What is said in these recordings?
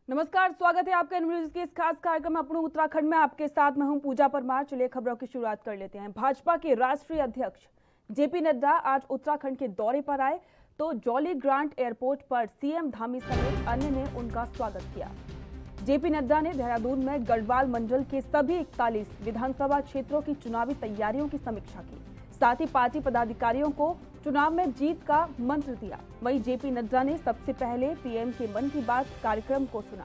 नमस्कार, स्वागत है आपका न्यूज के इस खास कार्यक्रम में। अपने उत्तराखंड में आपके साथ मैं हूं पूजा परमार। चलिए खबरों की शुरुआत कर लेते हैं। भाजपा के राष्ट्रीय अध्यक्ष जेपी नड्डा आज उत्तराखंड के दौरे पर आए तो जॉली ग्रांट एयरपोर्ट पर सीएम धामी समेत अन्य ने उनका स्वागत किया। जेपी नड्डा ने देहरादून में गढ़वाल मंडल के सभी 41 विधानसभा क्षेत्रों की चुनावी तैयारियों की समीक्षा की। साथ ही पार्टी पदाधिकारियों को चुनाव में जीत का मंत्र दिया। वहीं जेपी नड्डा ने सबसे पहले पीएम के मन की बात कार्यक्रम को सुना।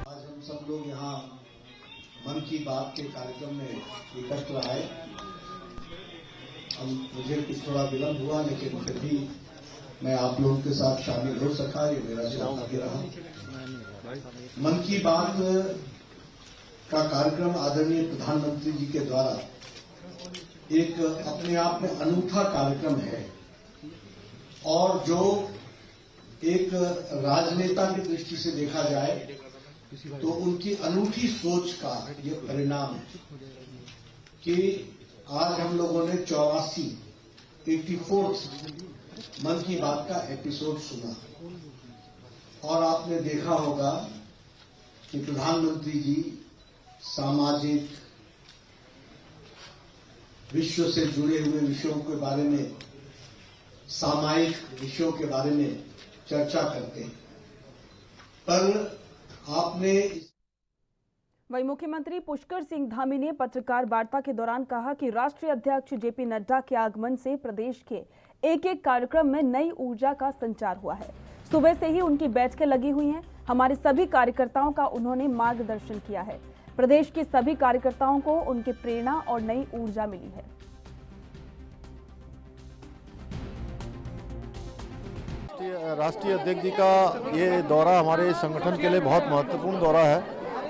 आज हम सब लोग यहाँ मन की बात के कार्यक्रम में एकत्र आए। मुझे कुछ थोड़ा विलंब हुआ, लेकिन फिर भी मैं आप लोगों के साथ शामिल हो सका, ये मेरा सौभाग्य रहा। मन की बात का कार्यक्रम आदरणीय प्रधानमंत्री जी के द्वारा एक अपने आप में अनूठा कार्यक्रम है और जो एक राजनेता की दृष्टि से देखा जाए तो उनकी अनूठी सोच का ये परिणाम है कि आज हम लोगों ने 84 मन की बात का एपिसोड सुना और आपने देखा होगा कि प्रधानमंत्री जी सामाजिक विश्व से जुड़े हुए विषयों के बारे में, सामायिक विषयों के बारे में चर्चा करते हैं, पर आपने वहीं मुख्यमंत्री पुष्कर सिंह धामी ने पत्रकार वार्ता के दौरान कहा कि राष्ट्रीय अध्यक्ष जेपी नड्डा के आगमन से प्रदेश के एक एक कार्यक्रम में नई ऊर्जा का संचार हुआ है। सुबह से ही उनकी बैठकें लगी हुई हैं। हमारे सभी कार्यकर्ताओं का उन्होंने मार्गदर्शन किया है। प्रदेश के सभी कार्यकर्ताओं को उनके प्रेरणा और नई ऊर्जा मिली है। राष्ट्रीय अध्यक्ष जी का ये दौरा हमारे संगठन के लिए बहुत महत्वपूर्ण दौरा है।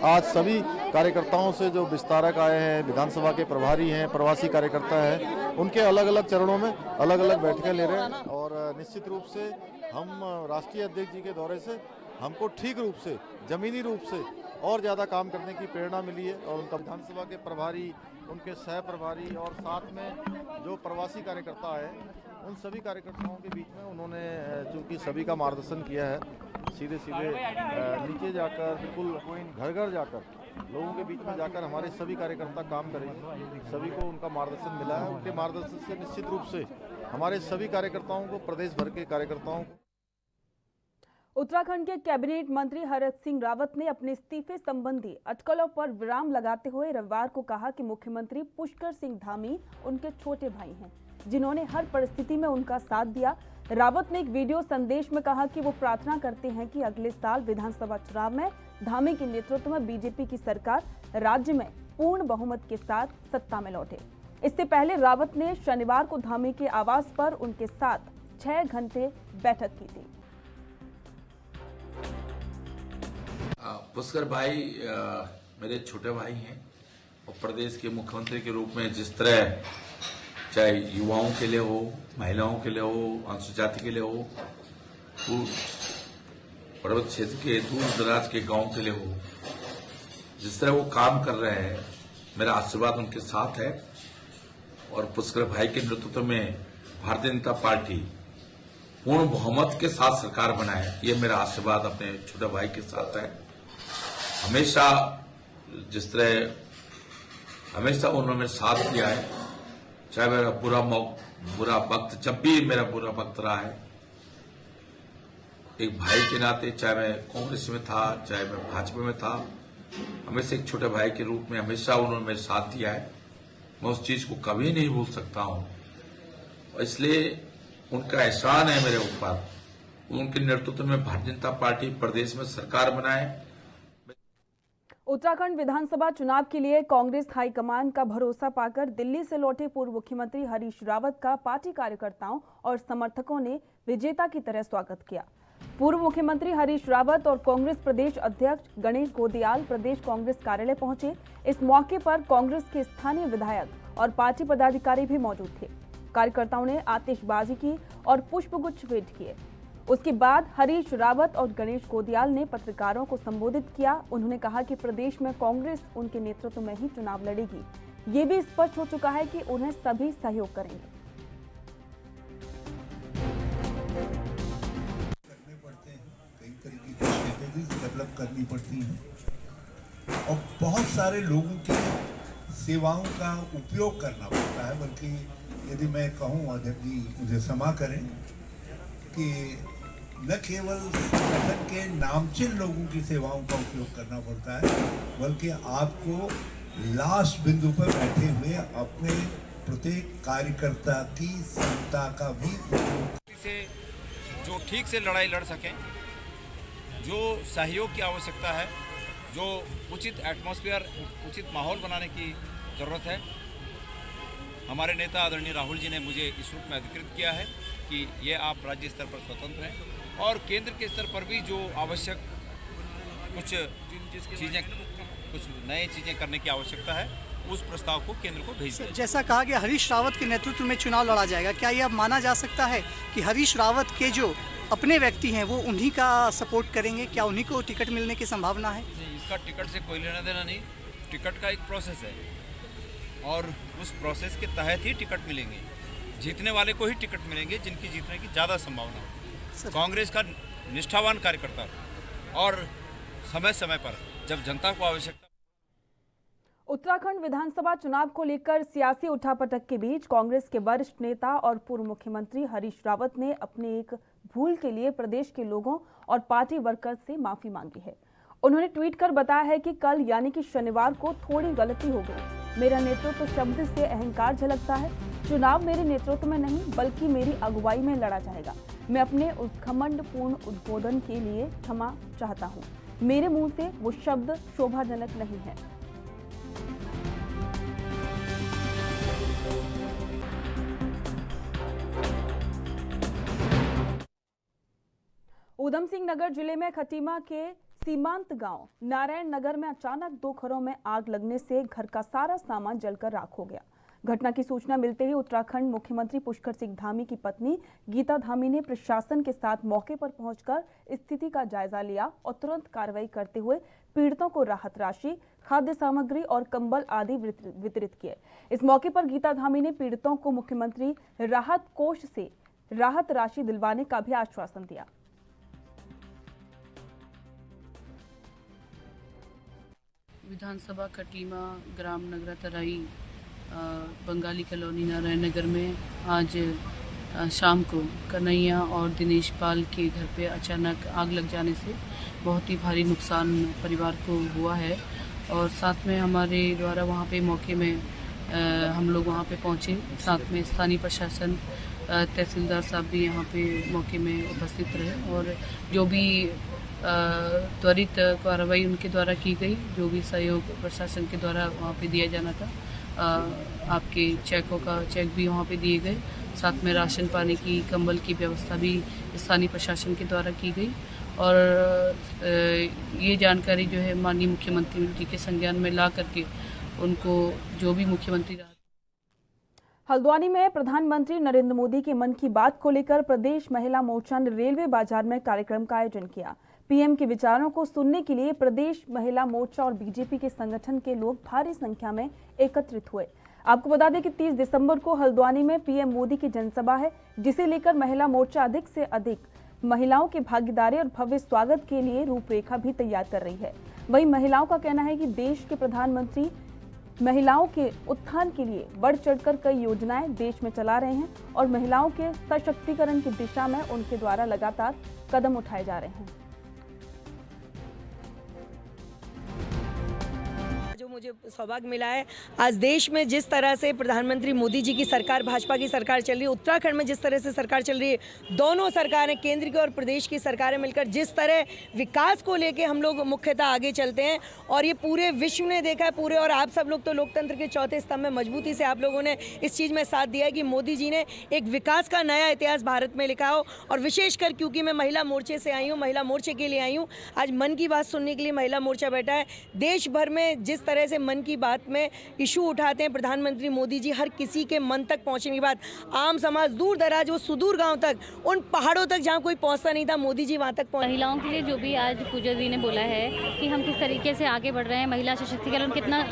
आज सभी कार्यकर्ताओं से जो विस्तारक आए हैं, विधानसभा के प्रभारी हैं, प्रवासी कार्यकर्ता हैं, उनके अलग अलग चरणों में अलग अलग बैठकें ले रहे हैं और निश्चित रूप से हम राष्ट्रीय अध्यक्ष जी के दौरे से हमको ठीक रूप से, जमीनी रूप से और ज़्यादा काम करने की प्रेरणा मिली है। और उनका विधानसभा के प्रभारी, उनके सह प्रभारी और साथ में जो प्रवासी कार्यकर्ता है, उन सभी कार्यकर्ताओं के बीच में उन्होंने चूँकि सभी का मार्गदर्शन किया है, सीधे नीचे जाकर, बिल्कुल घर घर जाकर, लोगों के बीच में जाकर हमारे सभी कार्यकर्ता काम करेंगे। सभी को उनका मार्गदर्शन मिला है। उनके मार्गदर्शन से निश्चित रूप से हमारे सभी कार्यकर्ताओं को, प्रदेश भर के कार्यकर्ताओं को। उत्तराखंड के कैबिनेट मंत्री हरक सिंह रावत ने अपने इस्तीफे संबंधी अटकलों पर विराम लगाते हुए रविवार को कहा कि मुख्यमंत्री पुष्कर सिंह धामी उनके छोटे भाई हैं, जिन्होंने हर परिस्थिति में उनका साथ दिया। रावत ने एक वीडियो संदेश में कहा कि वो प्रार्थना करते हैं कि अगले साल विधानसभा चुनाव में धामी के नेतृत्व में बीजेपी की सरकार राज्य में पूर्ण बहुमत के साथ सत्ता में लौटे। इससे पहले रावत ने शनिवार को धामी के आवास पर उनके साथ 6 घंटे बैठक की थी। पुष्कर भाई मेरे छोटे भाई हैं और प्रदेश के मुख्यमंत्री के रूप में जिस तरह चाहे युवाओं के लिए हो, महिलाओं के लिए हो, अनुसूचित जाति के लिए हो, पर्वत क्षेत्र के दूर दराज के गांव के लिए हो, जिस तरह वो काम कर रहे हैं, मेरा आशीर्वाद उनके साथ है। और पुष्कर भाई के नेतृत्व में भारतीय जनता पार्टी पूर्ण बहुमत के साथ सरकार बनाए, ये मेरा आशीर्वाद अपने छोटे भाई के साथ है। हमेशा जिस तरह हमेशा उन्होंने मेरा साथ दिया है, चाहे मेरा बुरा वक्त, जब भी मेरा बुरा वक्त रहा है, एक भाई के नाते, चाहे मैं कांग्रेस में था, चाहे मैं भाजपा में था, हमेशा एक छोटे भाई के रूप में हमेशा उन्होंने मेरा साथ दिया है। मैं उस चीज को कभी नहीं भूल सकता हूं और इसलिए उनका एहसान है मेरे ऊपर। उनके नेतृत्व में भारतीय जनता पार्टी प्रदेश में सरकार बनाए। उत्तराखंड विधानसभा चुनाव के लिए कांग्रेस हाईकमान का भरोसा पाकर दिल्ली से लौटे पूर्व मुख्यमंत्री हरीश रावत का पार्टी कार्यकर्ताओं और समर्थकों ने विजेता की तरह स्वागत किया। पूर्व मुख्यमंत्री हरीश रावत और कांग्रेस प्रदेश अध्यक्ष गणेश गोदियाल प्रदेश कांग्रेस कार्यालय पहुंचे। इस मौके पर कांग्रेस के स्थानीय विधायक और पार्टी पदाधिकारी भी मौजूद थे। कार्यकर्ताओं ने आतिशबाजी की और पुष्पगुच्छ भेंट किए। उसके बाद हरीश रावत और गणेश गोदियाल ने पत्रकारों को संबोधित किया। उन्होंने कहा कि प्रदेश में कांग्रेस उनके नेतृत्व में ही चुनाव लड़ेगी। ये भी स्पष्ट हो चुका है कि उन्हें सभी सहयोग करेंगे। करनी पड़ती हैं और बहुत सारे लोगों की सेवाओं का उपयोग करना पड़ता है। बल्कि यदि मैं कहूँ, अध्यक्ष जी मुझे क्षमा करें, कि न केवल संगठन के नामचीन लोगों की सेवाओं का उपयोग करना पड़ता है, बल्कि आपको लास्ट बिंदु पर बैठे हुए अपने प्रत्येक कार्यकर्ता की क्षमता का भी उपयोग से जो ठीक से लड़ाई लड़ सकें, जो सहयोग की आवश्यकता है, जो उचित एटमॉस्फेयर, उचित माहौल बनाने की ज़रूरत है। हमारे नेता आदरणीय राहुल जी ने मुझे इस रूप में अधिकृत किया है कि ये आप राज्य स्तर पर स्वतंत्र हैं और केंद्र के स्तर पर भी जो आवश्यक कुछ चीज़ें, कुछ नए चीज़ें करने की आवश्यकता है, उस प्रस्ताव को केंद्र को भेज दिया। जैसा कहा गया हरीश रावत के नेतृत्व में चुनाव लड़ा जाएगा, क्या यह माना जा सकता है कि हरीश रावत के जो अपने व्यक्ति हैं वो उन्हीं का सपोर्ट करेंगे? क्या उन्हीं को टिकट मिलने की संभावना है? इसका टिकट से कोई लेना देना नहीं। टिकट का एक प्रोसेस है और उस प्रोसेस के तहत ही टिकट मिलेंगे। जीतने वाले को ही टिकट मिलेंगे जिनकी जीतने की ज़्यादा संभावना हो। कांग्रेस का निष्ठावान कार्यकर्ता और समय समय पर जब जनता को आवश्यकता। उत्तराखंड विधानसभा चुनाव को लेकर सियासी उठापटक के बीच कांग्रेस के वरिष्ठ नेता और पूर्व मुख्यमंत्री हरीश रावत ने अपनी एक भूल के लिए प्रदेश के लोगों और पार्टी वर्कर्स से माफी मांगी है। उन्होंने ट्वीट कर बताया है कि कल यानी कि शनिवार को थोड़ी गलती हो गई। मेरा नेतृत्व शब्द से अहंकार झलकता है। चुनाव मेरे नेतृत्व में नहीं बल्कि मेरी अगुवाई में लड़ा जाएगा। मैं अपने उस घमंडपूर्ण उद्बोधन के लिए क्षमा चाहता हूँ। मेरे मुंह से वो शब्द शोभाजनक नहीं है। ऊधम सिंह नगर जिले में खटीमा के सीमांत गांव नारायण नगर में अचानक 2 घरों में आग लगने से घर का सारा सामान जलकर राख हो गया। घटना की सूचना मिलते ही उत्तराखंड मुख्यमंत्री पुष्कर सिंह धामी की पत्नी गीता धामी ने प्रशासन के साथ मौके पर पहुंचकर स्थिति का जायजा लिया और तुरंत कार्रवाई करते हुए पीड़ितों को राहत राशि, खाद्य सामग्री और कंबल आदि वितरित किए। इस मौके पर गीता धामी ने पीड़ितों को मुख्यमंत्री राहत कोष से राहत राशि दिलवाने का भी आश्वासन दिया। विधानसभा खटीमा ग्राम नगरा तराई बंगाली कॉलोनी नारायण नगर में आज शाम को कन्हैया और दिनेश पाल के घर पे अचानक आग लग जाने से बहुत ही भारी नुकसान परिवार को हुआ है और साथ में हमारे द्वारा वहाँ पे मौके में हम लोग वहाँ पे पहुँचे। साथ में स्थानीय प्रशासन, तहसीलदार साहब भी यहाँ पे मौके में उपस्थित रहे और जो भी त्वरित कार्रवाई उनके द्वारा की गई, जो भी सहयोग प्रशासन के द्वारा वहाँ पे दिया जाना था, आपके चेक भी वहाँ पे दिए गए। साथ में राशन पानी की, कंबल की व्यवस्था भी स्थानीय प्रशासन के द्वारा की गई और ये जानकारी जो है माननीय मुख्यमंत्री जी के संज्ञान में ला करके उनको जो भी मुख्यमंत्री। हल्द्वानी में प्रधानमंत्री नरेंद्र मोदी के मन की बात को लेकर प्रदेश महिला मोर्चा ने रेलवे बाजार में कार्यक्रम का आयोजन किया। पीएम के विचारों को सुनने के लिए प्रदेश महिला मोर्चा और बीजेपी के संगठन के लोग भारी संख्या में एकत्रित हुए। आपको बता दें कि 30 दिसंबर को हल्द्वानी में पीएम मोदी की जनसभा है, जिसे लेकर महिला मोर्चा अधिक से अधिक महिलाओं की भागीदारी और भव्य स्वागत के लिए रूपरेखा भी तैयार कर रही है। वहीं महिलाओं का कहना है कि देश के प्रधानमंत्री महिलाओं के उत्थान के लिए बढ़ चढ़कर कई योजनाएं देश में चला रहे हैं और महिलाओं के सशक्तिकरण की दिशा में उनके द्वारा लगातार कदम उठाए जा रहे हैं। जो मुझे सौभाग्य मिला है, आज देश में जिस तरह से प्रधानमंत्री मोदी जी की सरकार, भाजपा की सरकार चल रही है, उत्तराखंड में जिस तरह से सरकार चल रही है, दोनों सरकारें, केंद्र की और प्रदेश की सरकारें मिलकर जिस तरह विकास को लेके हम लोग मुख्यतः आगे चलते हैं और ये पूरे विश्व ने देखा है, पूरे, और आप सब लोग तो लोकतंत्र के चौथे स्तंभ में मजबूती से आप लोगों ने इस चीज़ में साथ दिया है कि मोदी जी ने एक विकास का नया इतिहास भारत में लिखा हो। और विशेषकर क्योंकि मैं महिला मोर्चे से आई हूँ, महिला मोर्चे के लिए आई हूँ, आज मन की बात सुनने के लिए महिला मोर्चा बैठा है। देश भर में जिस तरह से मन की बात में इशू उठाते हैं प्रधानमंत्री मोदी जी, हर किसी के मन तक पहुंचने की बात, आम समाज, दूर दराज, वो सुदूर गांव तक, उन पहाड़ों तक जहां कोई पहुंचता नहीं था, मोदी जी वहां तक पहुंचे। महिलाओं के लिए जो भी आज पूजा जी ने बोला है कि हम किस तरीके से आगे बढ़ रहे हैं, महिला सशक्तिकरण कितना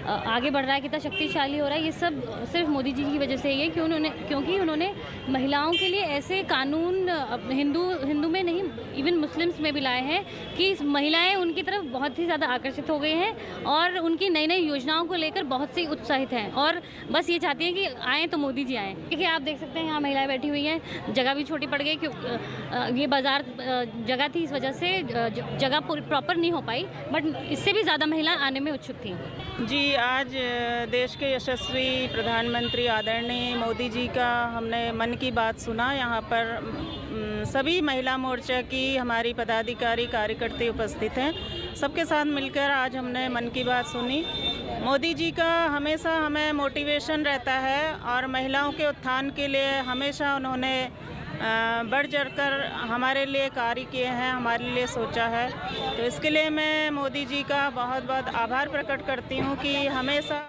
आगे बढ़ रहा है, कितना शक्तिशाली हो रहा है, ये सब सिर्फ मोदी जी की वजह से ही है क्योंकि उन्होंने महिलाओं के लिए ऐसे कानून हिंदू में नहीं, इवन मुस्लिम्स में भी लाए हैं कि महिलाएं उनकी तरफ बहुत ही ज़्यादा आकर्षित हो गई हैं और उनकी नई नई योजनाओं को लेकर बहुत सी उत्साहित हैं और बस ये चाहती हैं कि आएँ तो मोदी जी आएँ। देखिए आप देख सकते हैं यहाँ महिलाएं बैठी हुई हैं, जगह भी छोटी पड़ गई, ये बाज़ार जगह थी, इस वजह से जगह प्रॉपर नहीं हो पाई, बट इससे भी ज़्यादा महिलाएं आने में उत्सुक थी। जी, आज देश के यशस्वी प्रधानमंत्री आदरणीय मोदी जी का हमने मन की बात सुना। यहाँ पर सभी महिला मोर्चा की हमारी पदाधिकारी कार्यकर्ता उपस्थित हैं। सबके साथ मिलकर आज हमने मन की बात सुनी। मोदी जी का हमेशा हमें मोटिवेशन रहता है और महिलाओं के उत्थान के लिए हमेशा उन्होंने बढ़ चढ़कर हमारे लिए कार्य किए हैं, हमारे लिए सोचा है। तो इसके लिए मैं मोदी जी का बहुत बहुत आभार प्रकट करती हूँ कि हमेशा।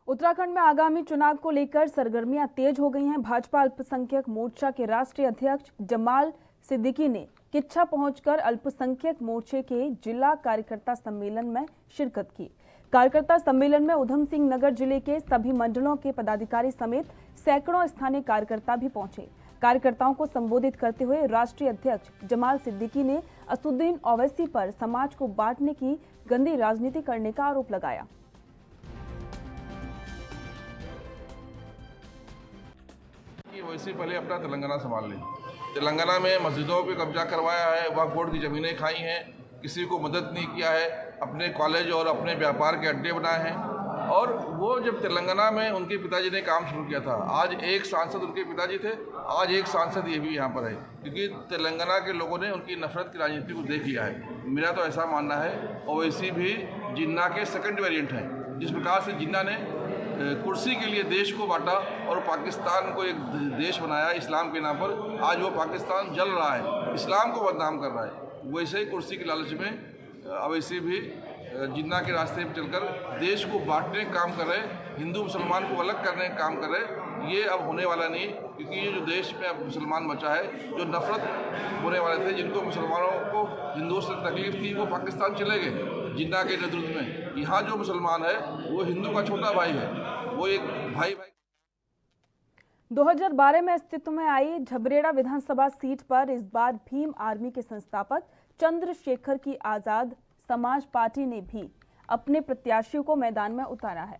उत्तराखंड में आगामी चुनाव को लेकर सरगर्मियां तेज हो गई हैं। भाजपा अल्पसंख्यक मोर्चा के राष्ट्रीय अध्यक्ष जमाल सिद्दीकी ने किच्छा पहुंचकर अल्पसंख्यक मोर्चे के जिला कार्यकर्ता सम्मेलन में शिरकत की। कार्यकर्ता सम्मेलन में उधम सिंह नगर जिले के सभी मंडलों के पदाधिकारी समेत सैकड़ों स्थानीय कार्यकर्ता भी पहुंचे। कार्यकर्ताओं को संबोधित करते हुए राष्ट्रीय अध्यक्ष जमाल सिद्दीकी ने असदुद्दीन ओवैसी पर समाज को बांटने की गंदी राजनीति करने का आरोप लगाया। वैसे पहले अपना तेलंगाना संभाल लें। तेलंगाना में मस्जिदों पे कब्जा करवाया है, वक्फ बोर्ड की ज़मीनें खाई हैं, किसी को मदद नहीं किया है, अपने कॉलेज और अपने व्यापार के अड्डे बनाए हैं। और वो जब तेलंगाना में उनके पिताजी ने काम शुरू किया था, आज एक सांसद उनके पिताजी थे, आज एक सांसद ये भी यहाँ पर है, क्योंकि तेलंगाना के लोगों ने उनकी नफरत की राजनीति को देख लिया है। मेरा तो ऐसा मानना है। ओवैसी भी जिन्ना के सेकंड वेरिएंट हैं। जिस प्रकार से जिन्ना ने कुर्सी के लिए देश को बांटा और पाकिस्तान को एक देश बनाया इस्लाम के नाम पर, आज वो पाकिस्तान जल रहा है, इस्लाम को बदनाम कर रहा है। वैसे ही कुर्सी के लालच में अवैसी भी जिन्ना के रास्ते पर चलकर देश को बांटने का काम कर रहे, हिंदू मुसलमान को अलग करने का काम कर रहे। ये अब होने वाला नहीं, क्योंकि ये जो देश में अब मुसलमान बचा है, जो नफरत होने वाले थे, जिनको मुसलमानों को हिंदुओं से तकलीफ थी, वो पाकिस्तान चले गए जिन्ना के नेतृत्व में। यहाँ जो मुसलमान है वो हिंदू का छोटा भाई है, वो एक भाई 2012 में अस्तित्व में आई झबरेड़ा विधानसभा सीट पर इस बार भीम आर्मी के संस्थापक चंद्रशेखर की आजाद समाज पार्टी ने भी अपने प्रत्याशियों को मैदान में उतारा है।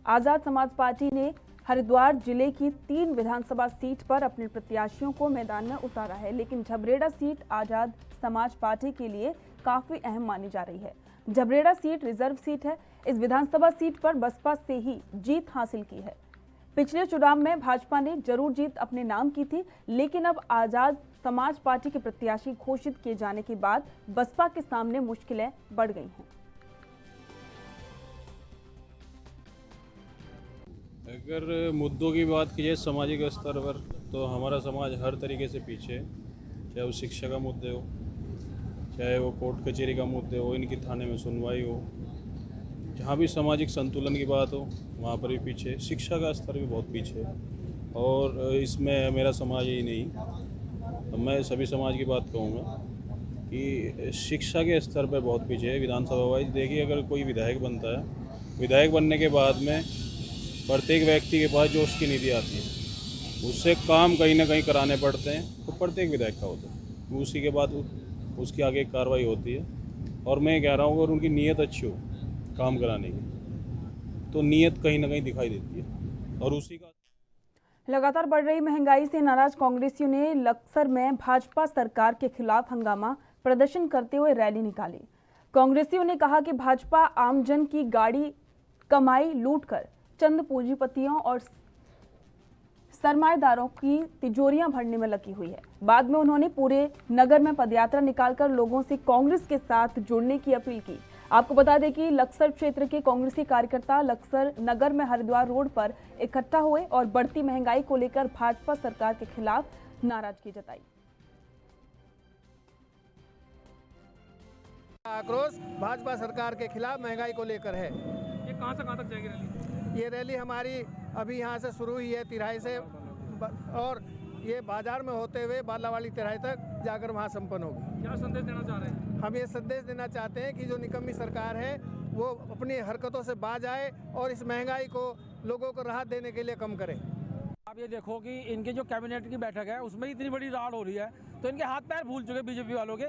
आजाद समाज पार्टी ने हरिद्वार जिले की 3 विधानसभा सीट पर अपने प्रत्याशियों को मैदान में उतारा है, लेकिन झबरेड़ा सीट आजाद समाज पार्टी के लिए काफी अहम मानी जा रही है। झबरेड़ा सीट रिजर्व सीट है। इस विधानसभा सीट पर बसपा से ही जीत हासिल की है। पिछले चुनाव में भाजपा ने जरूर जीत अपने नाम की थी, लेकिन अब आजाद समाज पार्टी के प्रत्याशी घोषित किए जाने के बाद बसपा के सामने मुश्किलें बढ़ गई हैं। अगर मुद्दों की बात की जाए सामाजिक स्तर पर, तो हमारा समाज हर तरीके से पीछे है। चाहे वो शिक्षा का मुद्दे हो, चाहे वो कोर्ट कचहरी का मुद्दे हो, इनकी थाने में सुनवाई हो, जहाँ भी सामाजिक संतुलन की बात हो वहाँ पर भी पीछे है। शिक्षा का स्तर भी बहुत पीछे है, और इसमें मेरा समाज ही नहीं, तो मैं सभी समाज की बात कहूँगा कि शिक्षा के स्तर पर बहुत पीछे है। विधानसभा वाइज देखिए, अगर कोई विधायक बनता है, विधायक बनने के बाद में प्रत्येक व्यक्ति के पास जो उसकी निधि आती है, उससे काम कहीं ना कहीं कराने पड़ते हैं, तो प्रत्येक विधायक का होता है। उसी के बाद उसकी आगे कार्रवाई होती है। और मैं कह रहा हूँ, अगर उनकी नीयत अच्छी हो काम कराने की, तो नीयत कहीं ना कहीं दिखाई देती है। और उसी का लगातार बढ़ रही महंगाई से नाराज कांग्रेसियों ने लक्सर में भाजपा सरकार के खिलाफ हंगामा प्रदर्शन करते हुए रैली निकाली। कांग्रेसियों ने कहा कि भाजपा आमजन की गाड़ी कमाई लूटकर चंद पूंजीपतियों और सरमाएदारों की तिजोरियां भरने में लगी हुई है। बाद में उन्होंने पूरे नगर में पदयात्रा निकालकर लोगों से कांग्रेस के साथ जुड़ने की अपील की। आपको बता दें कि लक्सर क्षेत्र के कांग्रेसी कार्यकर्ता लक्सर नगर में हरिद्वार रोड पर इकट्ठा हुए और बढ़ती महंगाई को लेकर भाजपा सरकार के खिलाफ नाराजगी जताई। आक्रोश भाजपा सरकार के खिलाफ महंगाई को लेकर है। ये कहां से कहां तक जाएगी रैली? ये रैली हमारी अभी यहाँ से शुरू हुई है तिराही से, और ये बाजार में होते हुए बालावाड़ी तिराही तक जाकर वहाँ संपन्न होगी। क्या संदेश देना चाह रहे हैं? हम ये संदेश देना चाहते हैं कि जो निकम्मी सरकार है वो अपनी हरकतों से बाज आए और इस महंगाई को लोगों को राहत देने के लिए कम करें। आप ये देखो कि इनके जो कैबिनेट की बैठक है उसमें इतनी बड़ी राड़ हो रही है, तो इनके हाथ पैर भूल चुके बीजेपी वालों के।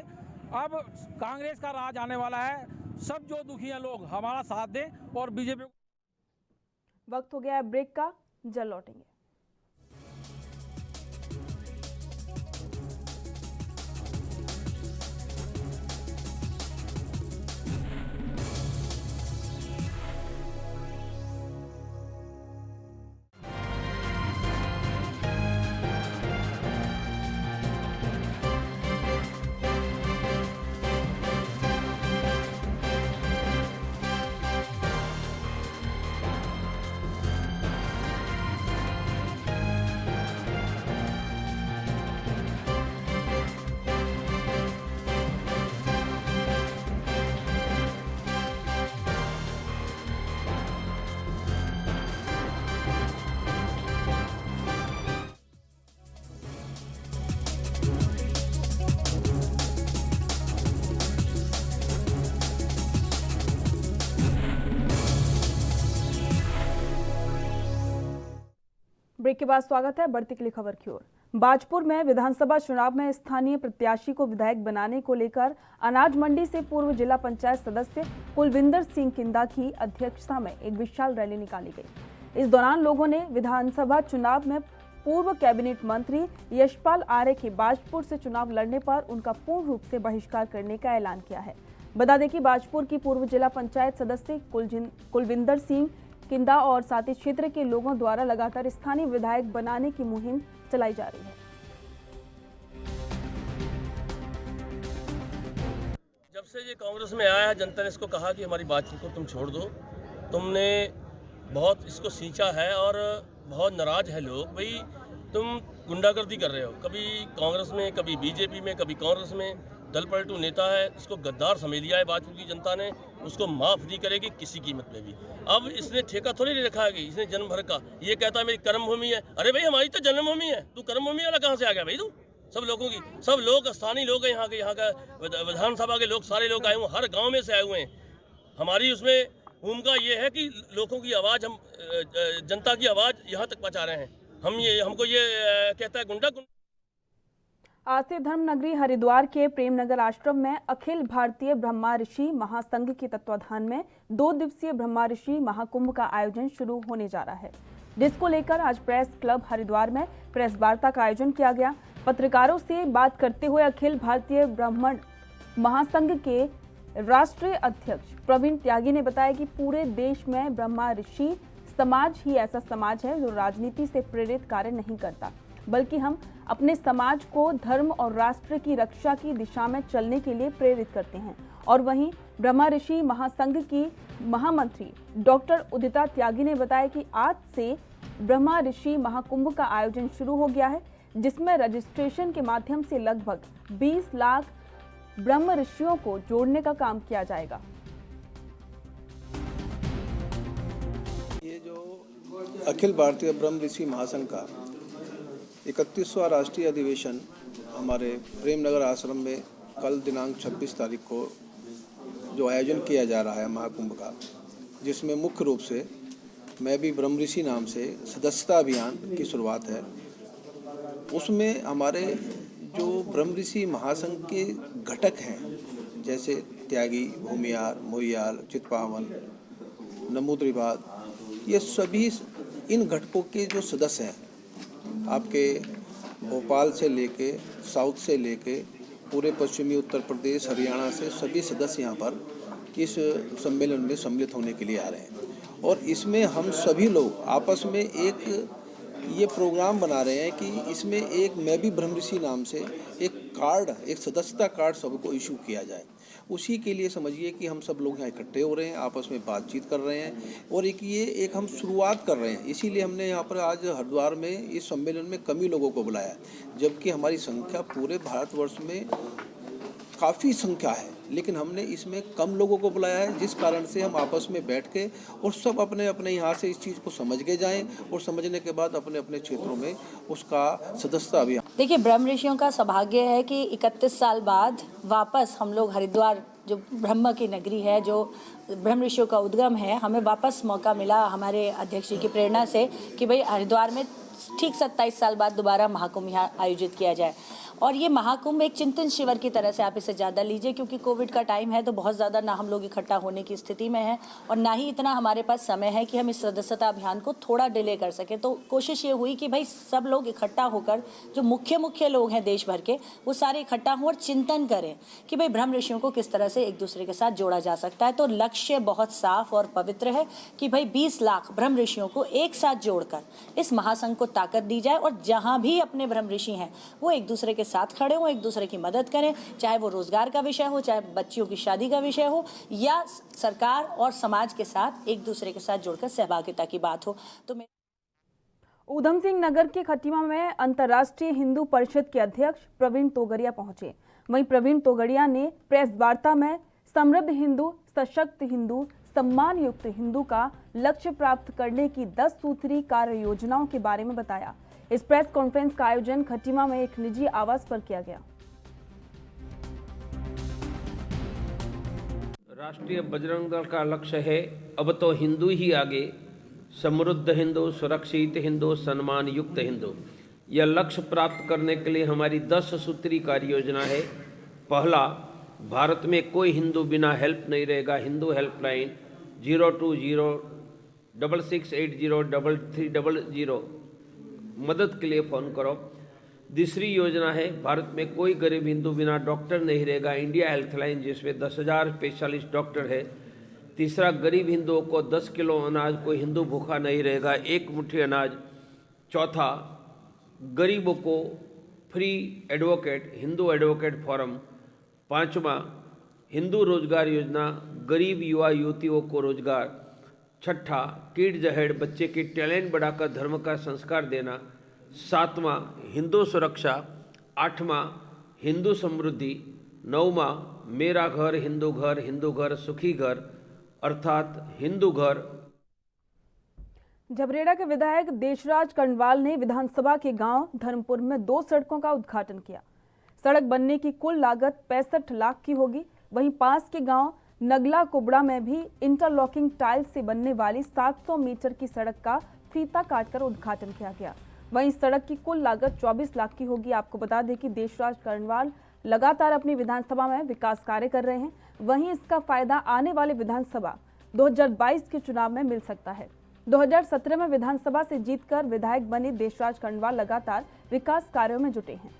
अब कांग्रेस का राज आने वाला है, सब जो दुखी हैं लोग हमारा साथ दें और बीजेपी। वक्त हो गया है ब्रेक का, जल्द लौटेंगे। ब्रेक के बाद स्वागत है। बढ़ती अगली खबर की ओर। बाजपुर में विधानसभा चुनाव में स्थानीय प्रत्याशी को विधायक बनाने को लेकर अनाज मंडी से पूर्व जिला पंचायत सदस्य कुलविंदर सिंह किंदा की अध्यक्षता में एक विशाल रैली निकाली गई। इस दौरान लोगों ने विधानसभा चुनाव में पूर्व कैबिनेट मंत्री यशपाल आर्य के बाजपुर से चुनाव लड़ने पर उनका पूर्ण रूप से बहिष्कार करने का ऐलान किया है। बता दें कि बाजपुर की पूर्व जिला पंचायत सदस्य कुलविंदर सिंह किंदा और साथ ही क्षेत्र के लोगों द्वारा लगातार स्थानीय विधायक बनाने की मुहिम चलाई जा रही है। जब से ये कांग्रेस में आया है, जनता ने इसको कहा कि हमारी बातचीत को तुम छोड़ दो, तुमने बहुत इसको सींचा है और बहुत नाराज है लोग। भाई तुम गुंडागर्दी कर रहे हो, कभी कांग्रेस में, कभी बीजेपी में, कभी कांग्रेस में। दल पलटू नेता है, इसको गद्दार समझ लिया है बाजपुर की जनता ने, उसको माफ़ नहीं करेगी किसी कीमत में भी। अब इसने ठेका थोड़ी नहीं रखा है कि इसने जन्म भर का ये कहता है मेरी कर्मभूमि है। अरे भाई हमारी तो जन्मभूमि है, तू कर्मभूमि वाला कहाँ से आ गया भाई? तू सब लोगों की, सब लोग स्थानीय लोग हैं, यहाँ का विधानसभा के लोग सारे लोग आए हुए, हर गाँव में से आए हुए हैं। हमारी उसमें भूमिका ये है कि लोगों की आवाज़, हम जनता की आवाज़ यहाँ तक पहुँचा रहे हैं। हमको ये कहता है गुंडा। आज से धर्म नगरी हरिद्वार के प्रेमनगर आश्रम में अखिल भारतीय ब्रह्मा ऋषि महासंघ के तत्वाधान में 2 दिवसीय ब्रह्मा ऋषि महाकुंभ का आयोजन शुरू होने जा रहा है, जिसको लेकर आज प्रेस क्लब हरिद्वार में प्रेस वार्ता का आयोजन किया गया। पत्रकारों से बात करते हुए अखिल भारतीय ब्राह्मण महासंघ के राष्ट्रीय अध्यक्ष प्रवीण त्यागी ने बताया कि पूरे देश में ब्रह्मा ऋषि समाज ही ऐसा समाज है जो राजनीति से प्रेरित कार्य नहीं करता, बल्कि हम अपने समाज को धर्म और राष्ट्र की रक्षा की दिशा में चलने के लिए प्रेरित करते हैं। और वहीं ब्रह्मा ऋषि महासंघ की महामंत्री डॉक्टर उदिता त्यागी ने बताया कि आज से ब्रह्मा ऋषि महाकुंभ का आयोजन शुरू हो गया है, जिसमें रजिस्ट्रेशन के माध्यम से लगभग 20 लाख ब्रह्म ऋषियों को जोड़ने का काम किया जाएगा। ये जो अखिल भारतीय ब्रह्म ऋषि महासंघ का 31वां राष्ट्रीय अधिवेशन हमारे प्रेमनगर आश्रम में कल दिनांक 26 तारीख को जो आयोजन किया जा रहा है महाकुंभ का, जिसमें मुख्य रूप से मैं भी ब्रह्म ऋषि नाम से सदस्यता अभियान की शुरुआत है। उसमें हमारे जो ब्रह्म ऋषि महासंघ के घटक हैं, जैसे त्यागी, भूमियार, मोहियाल, चितपावन, नमूद्रिवाद, ये सभी इन घटकों के जो सदस्य हैं, आपके भोपाल से लेके साउथ से लेके पूरे पश्चिमी उत्तर प्रदेश, हरियाणा से सभी सदस्य यहाँ पर इस सम्मेलन में सम्मिलित होने के लिए आ रहे हैं। और इसमें हम सभी लोग आपस में एक ये प्रोग्राम बना रहे हैं कि इसमें एक मैं भी ब्रह्म ऋषि नाम से एक कार्ड, एक सदस्यता कार्ड सबको इशू किया जाए। उसी के लिए समझिए कि हम सब लोग यहाँ इकट्ठे हो रहे हैं, आपस में बातचीत कर रहे हैं और एक हम शुरुआत कर रहे हैं। इसीलिए हमने यहाँ पर आज हरिद्वार में इस सम्मेलन में कम ही लोगों को बुलाया, जबकि हमारी संख्या पूरे भारतवर्ष में काफ़ी संख्या है। लेकिन हमने इसमें कम लोगों को बुलाया है, जिस कारण से हम आपस में बैठ के और सब अपने अपने यहाँ से इस चीज़ को समझ के जाएं और समझने के बाद अपने अपने क्षेत्रों में उसका सदस्यता अभियान। देखिए, ब्रह्म ऋषियों का सौभाग्य है कि 31 साल बाद वापस हम लोग हरिद्वार, जो ब्रह्म की नगरी है, जो ब्रह्म ऋषियों का उद्गम है, हमें वापस मौका मिला हमारे अध्यक्ष जी की प्रेरणा से कि भाई हरिद्वार में ठीक 27 साल बाद दोबारा महाकुंभ यहाँ आयोजित किया जाए। और ये महाकुंभ एक चिंतन शिविर की तरह से आप इसे ज़्यादा लीजिए, क्योंकि कोविड का टाइम है तो बहुत ज़्यादा ना हम लोग इकट्ठा होने की स्थिति में हैं और ना ही इतना हमारे पास समय है कि हम इस सदस्यता अभियान को थोड़ा डिले कर सकें। तो कोशिश ये हुई कि भाई सब लोग इकट्ठा होकर, जो मुख्य लोग हैं देश भर के, वो सारे इकट्ठा हों और चिंतन करें कि भाई ब्रह्म ऋषियों को किस तरह से एक दूसरे के साथ जोड़ा जा सकता है। तो लक्ष्य बहुत साफ और पवित्र है कि भाई 20 लाख ब्रह्म ऋषियों को एक साथ जोड़कर इस महासंघ को ताकत दी जाए और जहाँ भी अपने ब्रह्म ऋषि हैं वो एक दूसरे के साथ खड़े हों, एक दूसरे की मदद करें, चाहे वो रोजगार का विषय हो, चाहे बच्चियों की शादी का विषय हो, या सरकार और समाज के साथ एक दूसरे के साथ जुड़कर सहभागिता की बात हो। तो ऊधम सिंह नगर के खटीमा में अंतर्राष्ट्रीय हिंदू परिषद के अध्यक्ष प्रवीण तोगड़िया पहुंचे। वहीं प्रवीण तोगड़िया ने प्रेस वार्ता में समृद्ध हिंदू, सशक्त हिंदू, सम्मान युक्त हिंदू का लक्ष्य प्राप्त करने की 10 सूत्री कार्य योजनाओं के बारे में बताया। इस प्रेस कॉन्फ्रेंस का आयोजन खटीमा में एक निजी आवास पर किया गया। राष्ट्रीय बजरंग दल का लक्ष्य है अब तो हिंदू ही आगे, समृद्ध हिंदू, सुरक्षित हिंदू, सम्मान युक्त हिंदू। यह लक्ष्य प्राप्त करने के लिए हमारी 10 सूत्री कार्य योजना है। पहला, भारत में कोई हिंदू बिना हेल्प नहीं रहेगा। हिंदू हेल्पलाइन 02066803300 मदद के लिए फ़ोन करो। दूसरी योजना है, भारत में कोई गरीब हिंदू बिना डॉक्टर नहीं रहेगा। इंडिया हेल्थलाइन, जिसमें 10,000 स्पेशलिस्ट डॉक्टर है। तीसरा, गरीब हिंदुओं को 10 किलो अनाज, कोई हिंदू भूखा नहीं रहेगा, एक मुट्ठी अनाज। चौथा, गरीबों को free advocate, Hindu advocate forum. पांचवा, हिंदू रोजगार योजना, गरीब युवा युवतियों को रोजगार। छठा, किड्स अहेड, बच्चे की टैलेंट बढ़ाकर धर्म का संस्कार देना। सातवां, हिंदू सुरक्षा। आठवां, हिंदू समृद्धि। नौवां, मेरा घर, हिंदू घर सुखी घर, अर्थात हिंदू घर। झबरेड़ा के विधायक देशराज कर्णवाल ने विधानसभा के गांव धर्मपुर में 2 सड़कों का उद्घाटन किया। सड़क बनने की कुल लागत 65 लाख की होगी। वहीं पास के गांव नगला कुबड़ा में भी इंटरलॉकिंग टाइल्स से बनने वाली 700 मीटर की सड़क का फीता काटकर उद्घाटन किया गया। वहीं सड़क की कुल लागत 24 लाख की होगी। आपको बता दें कि देशराज कर्णवाल लगातार अपनी विधानसभा में विकास कार्य कर रहे हैं। वहीं इसका फायदा आने वाले विधानसभा 2022 के चुनाव में मिल सकता है। 2017 में विधानसभा से जीतकर विधायक बने देशराज कर्णवाल लगातार विकास कार्यों में जुटे हैं।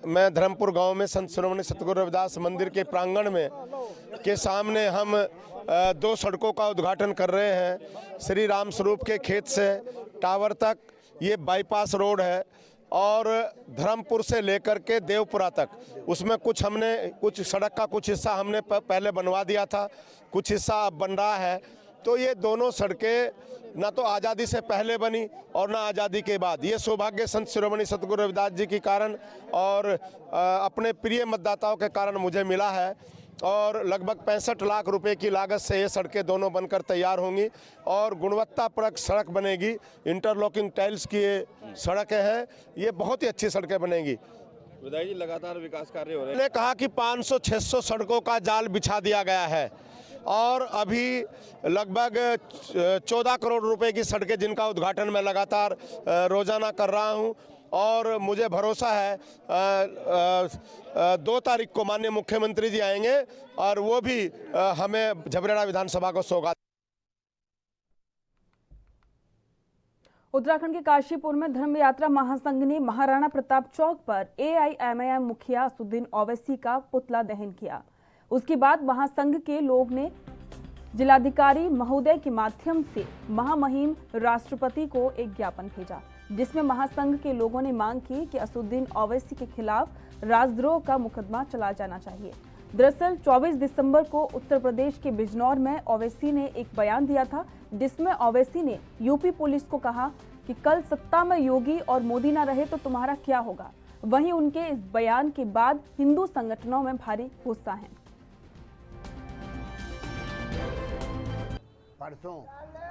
मैं धर्मपुर गांव में संत शिरोमणि सतगुरु रविदास मंदिर के प्रांगण में के सामने हम 2 सड़कों का उद्घाटन कर रहे हैं। श्री राम स्वरूप के खेत से टावर तक ये बाईपास रोड है और धर्मपुर से लेकर के देवपुरा तक, उसमें कुछ सड़क का कुछ हिस्सा हमने पहले बनवा दिया था, कुछ हिस्सा अब बन रहा है। तो ये दोनों सड़कें ना तो आज़ादी से पहले बनी और ना आज़ादी के बाद। ये सौभाग्य संत शिरोमणि सतगुरु रविदास जी के कारण और अपने प्रिय मतदाताओं के कारण मुझे मिला है। और लगभग 65 लाख रुपए की लागत से ये सड़कें दोनों बनकर तैयार होंगी और गुणवत्तापरक सड़क बनेगी। इंटरलॉकिंग टाइल्स की ये सड़कें हैं, ये बहुत ही अच्छी सड़कें बनेंगी। विधायक जी, लगातार विकास कार्य हो रहे हैं। मैंने कहा कि 500-600 सड़कों का जाल बिछा दिया गया है और अभी लगभग 14 करोड़ रुपए की सड़कें जिनका उद्घाटन मैं लगातार रोजाना कर रहा हूं और मुझे भरोसा है 2 तारीख को माननीय मुख्यमंत्री जी आएंगे और वो भी हमें झबरेड़ा विधानसभा को सौगात। उत्तराखंड के काशीपुर में धर्म यात्रा महासंघ ने महाराणा प्रताप चौक पर AIMIM मुखिया असुद्दीन ओवैसी का पुतला दहन किया। उसके बाद महासंघ के लोग ने जिलाधिकारी महोदय के माध्यम से महामहिम राष्ट्रपति को एक ज्ञापन भेजा, जिसमें महासंघ के लोगों ने मांग की कि असुद्दीन ओवैसी के खिलाफ राजद्रोह का मुकदमा चला जाना चाहिए। दरअसल 24 दिसंबर को उत्तर प्रदेश के बिजनौर में ओवैसी ने एक बयान दिया था, जिसमें ओवैसी ने यूपी पुलिस को कहा कि कल सत्ता में योगी और मोदी ना रहे तो तुम्हारा क्या होगा। वहीं उनके इस बयान के बाद हिंदू संगठनों में भारी गुस्सा है। परसों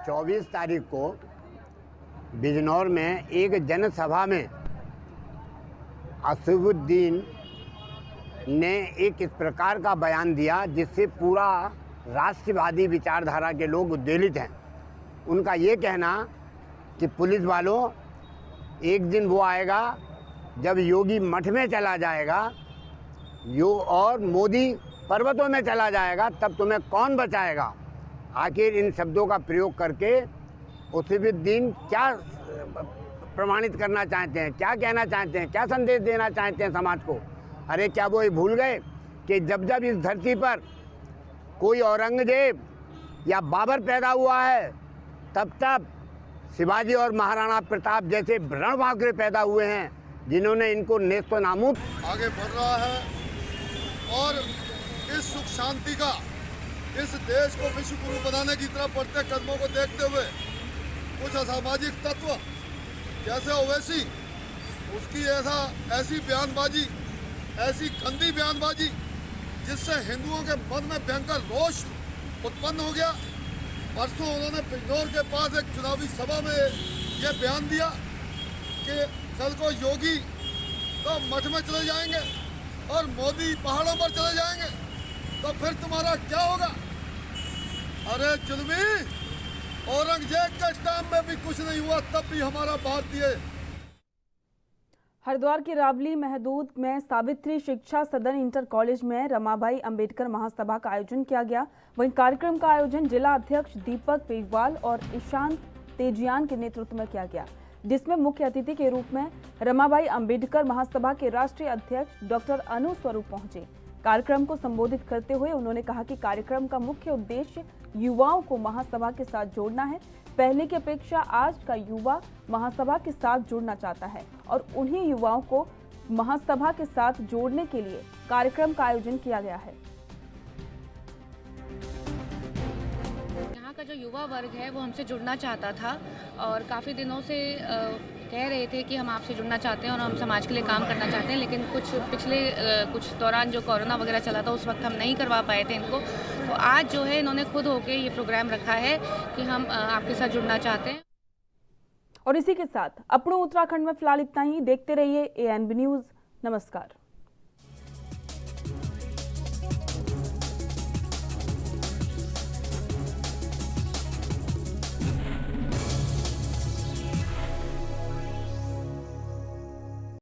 24 तारीख को बिजनौर में एक जनसभा में असदुद्दीन ने एक इस प्रकार का बयान दिया जिससे पूरा राष्ट्रवादी विचारधारा के लोग उद्वेलित हैं। उनका ये कहना कि पुलिस वालों, एक दिन वो आएगा जब योगी मठ में चला जाएगा और मोदी पर्वतों में चला जाएगा, तब तुम्हें कौन बचाएगा। आखिर इन शब्दों का प्रयोग करके असदुद्दीन क्या प्रमाणित करना चाहते हैं, क्या कहना चाहते हैं, क्या संदेश देना चाहते हैं समाज को। अरे क्या वो ये भूल गए कि जब जब इस धरती पर कोई औरंगजेब या बाबर पैदा हुआ है, तब तब शिवाजी और महाराणा प्रताप जैसे रणबांकुरे पैदा हुए हैं, जिन्होंने इनको नेस्तो नाबूद आगे बढ़ रहा है। और इस सुख शांति का, इस देश को विश्व गुरु बनाने की तरफ बढ़ते कदमों को देखते हुए कुछ असामाजिक तत्व जैसे ओवैसी, उसकी ऐसी बयानबाजी, ऐसी गंदी बयानबाजी जिससे हिंदुओं के मन में भयंकर रोष उत्पन्न हो गया। परसों उन्होंने बिजनौर के पास एक चुनावी सभा में ये बयान दिया कि कल को योगी तो मठ में चले जाएंगे और मोदी पहाड़ों पर चले जाएंगे, तो फिर तुम्हारा क्या होगा। अरे जुल्मी, औरंगजेब के टाइम में भी कुछ नहीं हुआ, तब भी हमारा भारतीय। हरिद्वार के रावली महदूद में सावित्री शिक्षा सदन इंटर कॉलेज में रमाबाई अंबेडकर महासभा का आयोजन किया गया। वहीं कार्यक्रम का आयोजन जिला अध्यक्ष दीपक पेगवाल और ईशांत तेजियान के नेतृत्व में किया गया, जिसमें मुख्य अतिथि के रूप में रमाबाई अंबेडकर महासभा के राष्ट्रीय अध्यक्ष डॉक्टर अनु स्वरूप पहुंचे। कार्यक्रम को संबोधित करते हुए उन्होंने कहा कि कार्यक्रम का मुख्य उद्देश्य युवाओं को महासभा के साथ जोड़ना है। पहले की अपेक्षा आज का युवा महासभा के साथ जुड़ना चाहता है और उन्हीं युवाओं को महासभा के साथ जोड़ने के लिए कार्यक्रम का आयोजन किया गया है। यहाँ का जो युवा वर्ग है वो हमसे जुड़ना चाहता था और काफ़ी दिनों से कह रहे थे कि हम आपसे जुड़ना चाहते हैं और हम समाज के लिए काम करना चाहते हैं, लेकिन कुछ दौरान जो कोरोना वगैरह चला था उस वक्त हम नहीं करवा पाए थे इनको। तो आज जो है इन्होंने खुद होके ये प्रोग्राम रखा है कि हम आपके साथ जुड़ना चाहते हैं। और इसी के साथ अपनों उत्तराखंड में फिलहाल इतना ही। देखते रहिए ANB न्यूज़। नमस्कार।